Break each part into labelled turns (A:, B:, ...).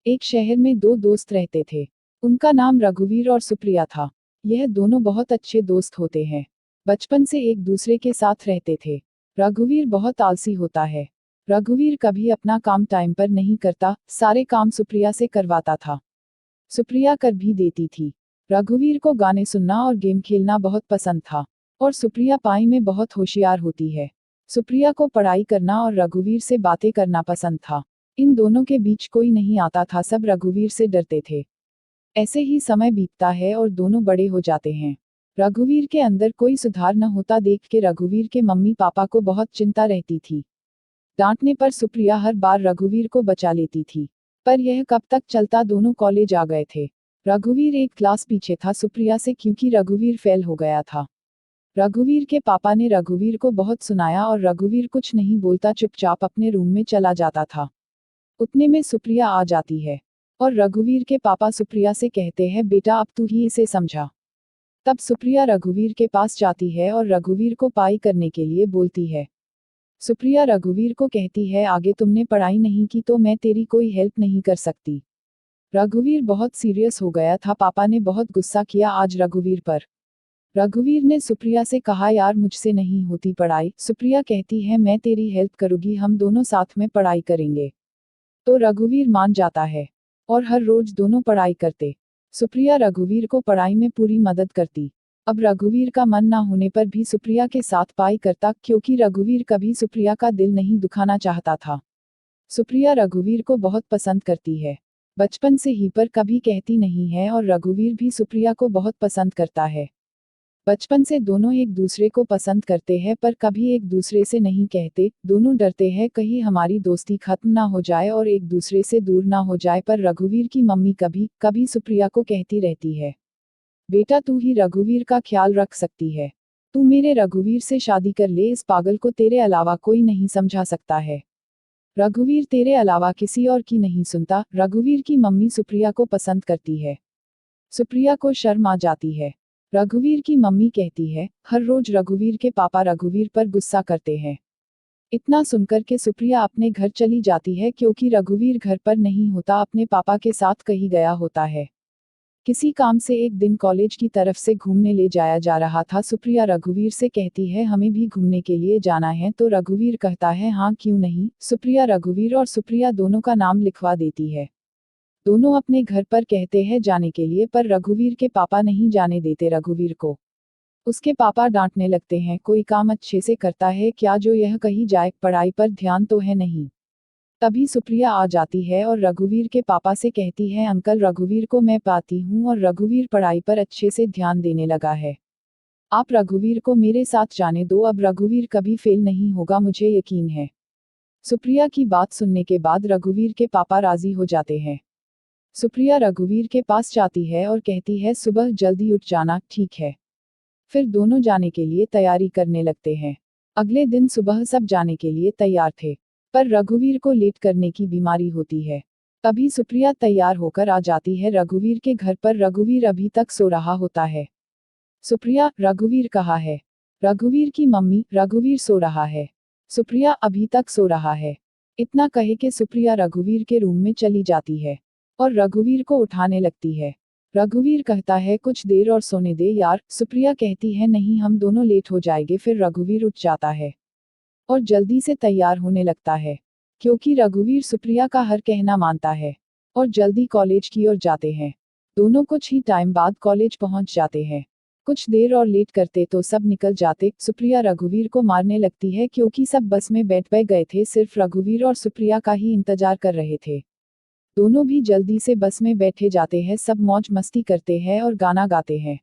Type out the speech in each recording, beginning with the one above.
A: एक शहर में दो दोस्त रहते थे। उनका नाम रघुवीर और सुप्रिया था। यह दोनों बहुत अच्छे दोस्त होते हैं। बचपन से एक दूसरे के साथ रहते थे। रघुवीर बहुत आलसी होता है। रघुवीर कभी अपना काम टाइम पर नहीं करता, सारे काम सुप्रिया से करवाता था। सुप्रिया कर भी देती थी। रघुवीर को गाने सुनना और गेम खेलना बहुत पसंद था। और सुप्रिया पढ़ाई में बहुत होशियार होती है। सुप्रिया को पढ़ाई करना और रघुवीर से बातें करना पसंद था। इन दोनों के बीच कोई नहीं आता था, सब रघुवीर से डरते थे। ऐसे ही समय बीतता है और दोनों बड़े हो जाते हैं। रघुवीर के अंदर कोई सुधार न होता देख के रघुवीर के मम्मी पापा को बहुत चिंता रहती थी। डांटने पर सुप्रिया हर बार रघुवीर को बचा लेती थी। पर यह कब तक चलता, दोनों कॉलेज आ गए थे। रघुवीर एक क्लास पीछे था सुप्रिया से, क्योंकि रघुवीर फेल हो गया था। रघुवीर के पापा ने रघुवीर को बहुत सुनाया और रघुवीर कुछ नहीं बोलता, चुपचाप अपने रूम में चला जाता था। उतने में सुप्रिया आ जाती है और रघुवीर के पापा सुप्रिया से कहते हैं, बेटा अब तू ही इसे समझा। तब सुप्रिया रघुवीर के पास जाती है और रघुवीर को पढ़ाई करने के लिए बोलती है। सुप्रिया रघुवीर को कहती है, आगे तुमने पढ़ाई नहीं की तो मैं तेरी कोई हेल्प नहीं कर सकती। रघुवीर बहुत सीरियस हो गया था, पापा ने बहुत गुस्सा किया आज रघुवीर पर। रघुवीर ने सुप्रिया से कहा, यार मुझसे नहीं होती पढ़ाई। सुप्रिया कहती है, मैं तेरी हेल्प करूंगी, हम दोनों साथ में पढ़ाई करेंगे। तो रघुवीर मान जाता है और हर रोज दोनों पढ़ाई करते। सुप्रिया रघुवीर को पढ़ाई में पूरी मदद करती। अब रघुवीर का मन ना होने पर भी सुप्रिया के साथ पढ़ाई करता, क्योंकि रघुवीर कभी सुप्रिया का दिल नहीं दुखाना चाहता था। सुप्रिया रघुवीर को बहुत पसंद करती है, बचपन से ही, पर कभी कहती नहीं है, और रघुवीर भी सुप्रिया को बहुत पसंद करता है। बचपन से दोनों एक दूसरे को पसंद करते हैं, पर कभी एक दूसरे से नहीं कहते। दोनों डरते हैं कहीं हमारी दोस्ती खत्म ना हो जाए और एक दूसरे से दूर ना हो जाए। पर रघुवीर की मम्मी कभी कभी सुप्रिया को कहती रहती है, बेटा तू ही रघुवीर का ख्याल रख सकती है। तू मेरे रघुवीर से शादी कर ले, इस पागल को तेरे अलावा कोई नहीं समझा सकता है। रघुवीर तेरे अलावा किसी और की नहीं सुनता। रघुवीर की मम्मी सुप्रिया को पसंद करती है। सुप्रिया को शर्म आ जाती है। रघुवीर की मम्मी कहती है, हर रोज रघुवीर के पापा रघुवीर पर गुस्सा करते हैं। इतना सुनकर के सुप्रिया अपने घर चली जाती है, क्योंकि रघुवीर घर पर नहीं होता, अपने पापा के साथ कहीं गया होता है। किसी काम से एक दिन कॉलेज की तरफ से घूमने ले जाया जा रहा था। सुप्रिया रघुवीर से कहती है, हमें भी घूमने के लिए जाना है। तो रघुवीर कहता है, हाँ क्यों नहीं। सुप्रिया रघुवीर और सुप्रिया दोनों का नाम लिखवा देती है। दोनों अपने घर पर कहते हैं जाने के लिए, पर रघुवीर के पापा नहीं जाने देते रघुवीर को। उसके पापा डांटने लगते हैं, कोई काम अच्छे से करता है क्या जो यह कहीं जाए, पढ़ाई पर ध्यान तो है नहीं। तभी सुप्रिया आ जाती है और रघुवीर के पापा से कहती है, अंकल रघुवीर को मैं पाती हूँ और रघुवीर पढ़ाई पर अच्छे से ध्यान देने लगा है। आप रघुवीर को मेरे साथ जाने दो, अब रघुवीर कभी फेल नहीं होगा, मुझे यकीन है। सुप्रिया की बात सुनने के बाद रघुवीर के पापा राजी हो जाते हैं। सुप्रिया रघुवीर के पास जाती है और कहती है, सुबह जल्दी उठ जाना, ठीक है। फिर दोनों जाने के लिए तैयारी करने लगते हैं। अगले दिन सुबह सब जाने के लिए तैयार थे, पर रघुवीर को लेट करने की बीमारी होती है। तभी सुप्रिया तैयार होकर आ जाती है रघुवीर के घर पर। रघुवीर अभी तक सो रहा होता है। सुप्रिया, रघुवीर कहाँ है? रघुवीर की मम्मी, रघुवीर सो रहा है। सुप्रिया, अभी तक सो रहा है। इतना कहे कि सुप्रिया रघुवीर के रूम में चली जाती है और रघुवीर को उठाने लगती है। रघुवीर कहता है, कुछ देर और सोने दे यार। सुप्रिया कहती है, नहीं हम दोनों लेट हो जाएंगे। फिर रघुवीर उठ जाता है और जल्दी से तैयार होने लगता है, क्योंकि रघुवीर सुप्रिया का हर कहना मानता है, और जल्दी कॉलेज की ओर जाते हैं। दोनों कुछ ही टाइम बाद कॉलेज पहुंच जाते हैं। कुछ देर और लेट करते तो सब निकल जाते। सुप्रिया रघुवीर को मारने लगती है, क्योंकि सब बस में बैठ गए थे, सिर्फ रघुवीर और सुप्रिया का ही इंतजार कर रहे थे। दोनों भी जल्दी से बस में बैठे जाते हैं, सब मौज मस्ती करते हैं और गाना गाते हैं।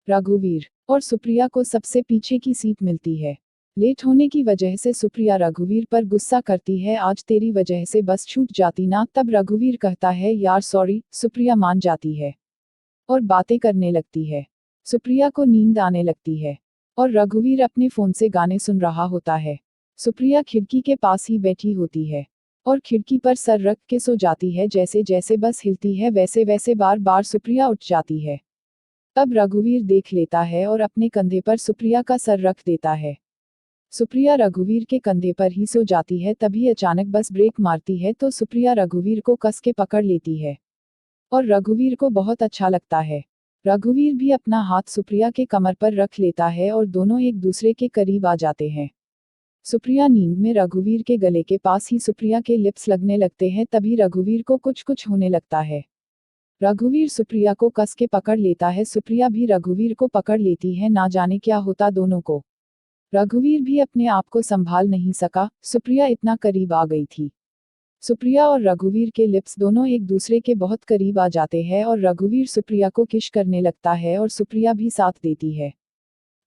A: रघुवीर और सुप्रिया को सबसे पीछे की सीट मिलती है। लेट होने की वजह से सुप्रिया रघुवीर पर गुस्सा करती है, आज तेरी वजह से बस छूट जाती ना। तब रघुवीर कहता है, यार सॉरी। सुप्रिया मान जाती है और बातें करने लगती है। सुप्रिया को नींद आने लगती है और रघुवीर अपने फोन से गाने सुन रहा होता है। सुप्रिया खिड़की के पास ही बैठी होती है और खिड़की पर सर रख के सो जाती है। जैसे जैसे बस हिलती है वैसे वैसे बार बार सुप्रिया उठ जाती है। तब रघुवीर देख लेता है और अपने कंधे पर सुप्रिया का सर रख देता है। सुप्रिया रघुवीर के कंधे पर ही सो जाती है, तभी अचानक बस ब्रेक मारती है तो सुप्रिया रघुवीर को कस के पकड़ लेती है और रघुवीर को बहुत अच्छा लगता है। रघुवीर भी अपना हाथ सुप्रिया के कमर पर रख लेता है और दोनों एक दूसरे के करीब आ जाते हैं। सुप्रिया नींद में रघुवीर के गले के पास ही सुप्रिया के लिप्स लगने लगते हैं, तभी रघुवीर को कुछ कुछ होने लगता है। रघुवीर सुप्रिया को कस के पकड़ लेता है, सुप्रिया भी रघुवीर को पकड़ लेती है, ना जाने क्या होता दोनों को। रघुवीर भी अपने आप को संभाल नहीं सका, सुप्रिया इतना करीब आ गई थी। सुप्रिया और रघुवीर के लिप्स दोनों एक दूसरे के बहुत करीब आ जाते हैं और रघुवीर सुप्रिया को किस करने लगता है और सुप्रिया भी साथ देती है।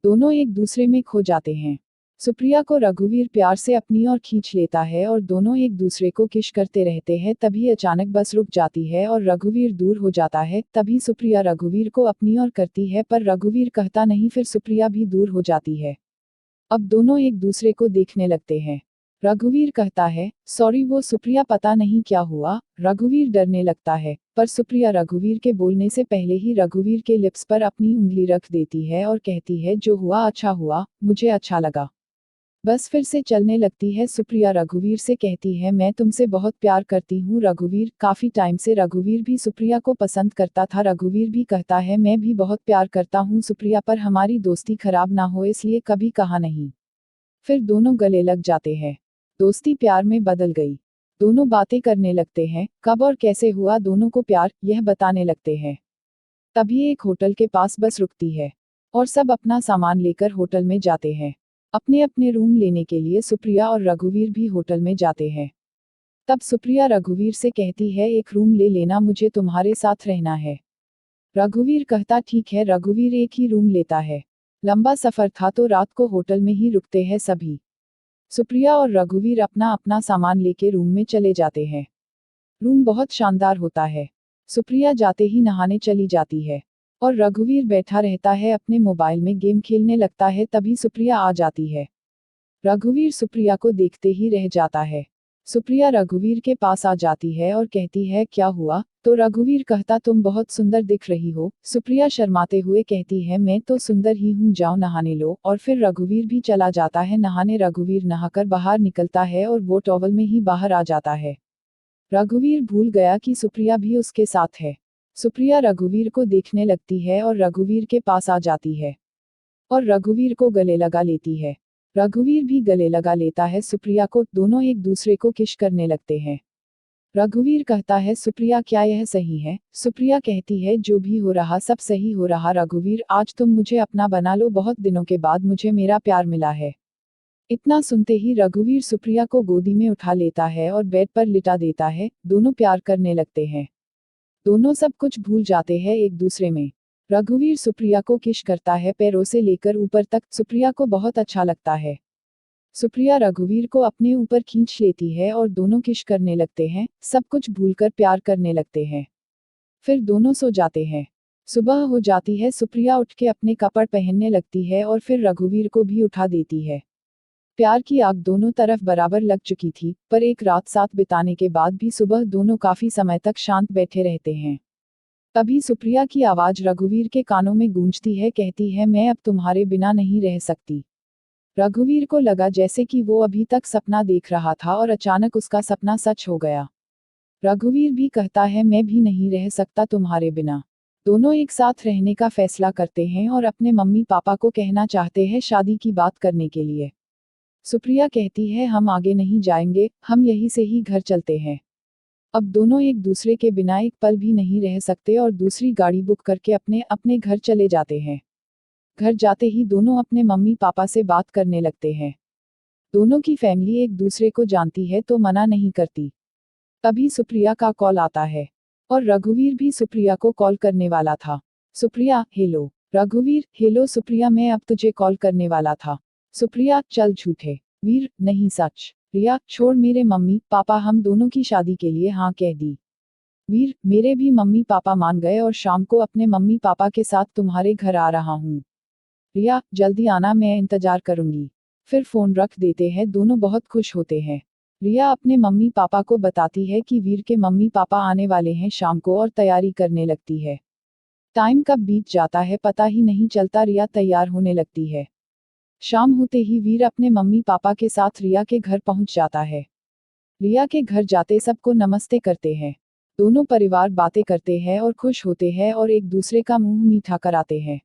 A: दोनों एक दूसरे में खो जाते हैं। सुप्रिया को रघुवीर प्यार से अपनी ओर खींच लेता है और दोनों एक दूसरे को किस करते रहते हैं, तभी अचानक बस रुक जाती है और रघुवीर दूर हो जाता है। तभी सुप्रिया रघुवीर को अपनी ओर करती है पर रघुवीर कहता नहीं, फिर सुप्रिया भी दूर हो जाती है। अब दोनों एक दूसरे को देखने लगते हैं। रघुवीर कहता है, सॉरी वो सुप्रिया पता नहीं क्या हुआ। रघुवीर डरने लगता है, पर सुप्रिया रघुवीर के बोलने से पहले ही रघुवीर के लिप्स पर अपनी उंगली रख देती है और कहती है, जो हुआ अच्छा हुआ, मुझे अच्छा लगा। बस फिर से चलने लगती है। सुप्रिया रघुवीर से कहती है, मैं तुमसे बहुत प्यार करती हूँ रघुवीर। काफी टाइम से रघुवीर भी सुप्रिया को पसंद करता था। रघुवीर भी कहता है, मैं भी बहुत प्यार करता हूँ सुप्रिया, पर हमारी दोस्ती खराब ना हो इसलिए कभी कहा नहीं। फिर दोनों गले लग जाते हैं। दोस्ती प्यार में बदल गई। दोनों बातें करने लगते हैं, कब और कैसे हुआ दोनों को प्यार, यह बताने लगते हैं। तभी एक होटल के पास बस रुकती है और सब अपना सामान लेकर होटल में जाते हैं। अपने अपने रूम लेने के लिए सुप्रिया और रघुवीर भी होटल में जाते हैं। तब सुप्रिया रघुवीर से कहती है, एक रूम ले लेना, मुझे तुम्हारे साथ रहना है। रघुवीर कहता ठीक है। रघुवीर एक ही रूम लेता है। लंबा सफर था तो रात को होटल में ही रुकते हैं सभी। सुप्रिया और रघुवीर अपना अपना सामान लेके रूम में चले जाते हैं। रूम बहुत शानदार होता है। सुप्रिया जाते ही नहाने चली जाती है और रघुवीर बैठा रहता है, अपने मोबाइल में गेम खेलने लगता है। तभी सुप्रिया आ जाती है। रघुवीर सुप्रिया को देखते ही रह जाता है। सुप्रिया रघुवीर के पास आ जाती है और कहती है, क्या हुआ? तो रघुवीर कहता, तुम बहुत सुंदर दिख रही हो। सुप्रिया शर्माते हुए कहती है, मैं तो सुंदर ही हूँ, जाओ नहाने लो। और फिर रघुवीर भी चला जाता है नहाने। रघुवीर नहाकर बाहर निकलता है और वो टॉवल में ही बाहर आ जाता है। रघुवीर भूल गया कि सुप्रिया भी उसके साथ है। सुप्रिया रघुवीर को देखने लगती है और रघुवीर के पास आ जाती है और रघुवीर को गले लगा लेती है। रघुवीर भी गले लगा लेता है सुप्रिया को। दोनों एक दूसरे को किस करने लगते हैं। रघुवीर कहता है, सुप्रिया क्या यह सही है? सुप्रिया कहती है, जो भी हो रहा सब सही हो रहा रघुवीर, आज तुम मुझे अपना बना लो, बहुत दिनों के बाद मुझे मेरा प्यार मिला है। इतना सुनते ही रघुवीर सुप्रिया को गोदी में उठा लेता है और बेड पर लिटा देता है। दोनों प्यार करने लगते हैं। दोनों सब कुछ भूल जाते हैं एक दूसरे में। रघुवीर सुप्रिया को किस करता है, पैरों से लेकर ऊपर तक। सुप्रिया को बहुत अच्छा लगता है। सुप्रिया रघुवीर को अपने ऊपर खींच लेती है और दोनों किस करने लगते हैं, सब कुछ भूलकर प्यार करने लगते हैं। फिर दोनों सो जाते हैं। सुबह हो जाती है। सुप्रिया उठ के अपने कपड़े पहनने लगती है और फिर रघुवीर को भी उठा देती है। प्यार की आग दोनों तरफ बराबर लग चुकी थी, पर एक रात साथ बिताने के बाद भी सुबह दोनों काफी समय तक शांत बैठे रहते हैं। तभी सुप्रिया की आवाज रघुवीर के कानों में गूंजती है, कहती है, मैं अब तुम्हारे बिना नहीं रह सकती। रघुवीर को लगा जैसे कि वो अभी तक सपना देख रहा था और अचानक उसका सपना सच हो गया। रघुवीर भी कहता है, मैं भी नहीं रह सकता तुम्हारे बिना। दोनों एक साथ रहने का फैसला करते हैं और अपने मम्मी पापा को कहना चाहते हैं शादी की बात करने के लिए। सुप्रिया कहती है, हम आगे नहीं जाएंगे, हम यहीं से ही घर चलते हैं। अब दोनों एक दूसरे के बिना एक पल भी नहीं रह सकते और दूसरी गाड़ी बुक करके अपने अपने घर चले जाते हैं। घर जाते ही दोनों अपने मम्मी पापा से बात करने लगते हैं। दोनों की फैमिली एक दूसरे को जानती है तो मना नहीं करती। तभी सुप्रिया का कॉल आता है और रघुवीर भी सुप्रिया को कॉल करने वाला था। सुप्रिया, हेलो। रघुवीर, हेलो सुप्रिया, मैं अब तुझे कॉल करने वाला था। सुप्रिया, चल झूठे। वीर, नहीं सच। रिया, छोड़ मेरे मम्मी पापा, हम दोनों की शादी के लिए हाँ कह दी। वीर, मेरे भी मम्मी पापा मान गए और शाम को अपने मम्मी पापा के साथ तुम्हारे घर आ रहा हूँ। रिया, जल्दी आना, मैं इंतजार करूंगी। फिर फोन रख देते हैं। दोनों बहुत खुश होते हैं। रिया अपने मम्मी पापा को बताती है कि वीर के मम्मी पापा आने वाले हैं शाम को और तैयारी करने लगती है। टाइम कब बीत जाता है पता ही नहीं चलता। रिया तैयार होने लगती है। शाम होते ही वीर अपने मम्मी पापा के साथ रिया के घर पहुंच जाता है। रिया के घर जाते सबको नमस्ते करते हैं। दोनों परिवार बातें करते हैं और खुश होते हैं और एक दूसरे का मुंह मीठा कराते हैं।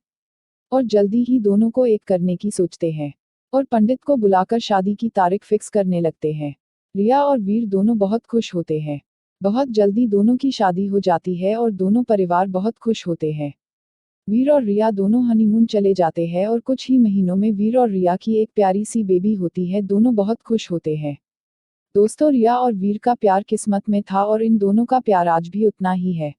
A: और जल्दी ही दोनों को एक करने की सोचते हैं और पंडित को बुलाकर शादी की तारीख फिक्स करने लगते हैं। रिया और वीर दोनों बहुत खुश होते हैं। बहुत जल्दी दोनों की शादी हो जाती है और दोनों परिवार बहुत खुश होते हैं। वीर और रिया दोनों हनीमून चले जाते हैं और कुछ ही महीनों में वीर और रिया की एक प्यारी सी बेबी होती है। दोनों बहुत खुश होते हैं। दोस्तों, रिया और वीर का प्यार किस्मत में था और इन दोनों का प्यार आज भी उतना ही है।